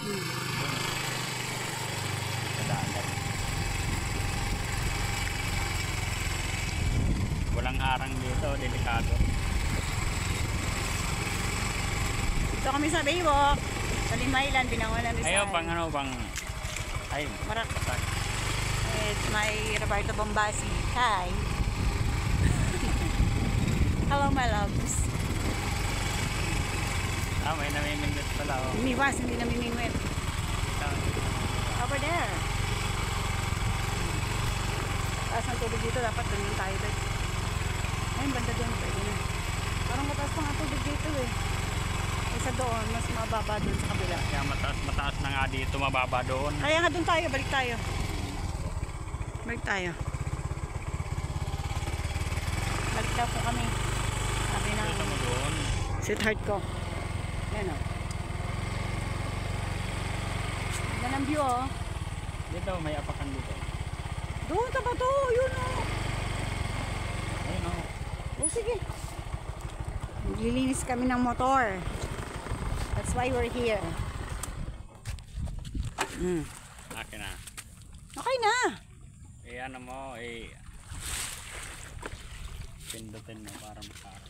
Sa dagat. Walang harang dito, delikado. Ito kami sa Baywalk. Sa Limaylan, Binangonan Rizal. Ayaw, pang ano, pang... Ay, Marak. It's my Roberto Bombasi. Hi. Hello, my loves. ah, may namimindot pala, oh. Umiwas, hindi namimingwit. Over there. Taas ng tubig dito, dapat doon tayo doon. Ayun, banda doon, pwede na. Parang mataas pa nga tubig dito eh. Isa doon, mas mababa doon sa kabila. Kaya mataas na nga dito, mababa doon. Kaya nga doon tayo, balik tayo. Balik tayo. Balik daw po kami. Sabi na, Dito mo doon. sweetheart ko. Yan o. Yan ang view o. Dito, may apakan dito. Doon sa bato, yun o. Ayun, oh. O sige. Naglilinis kami ng motor. That's why we're here. Akin na. Okay na. Eh, ano mo, eh... pindutin mo para makarap.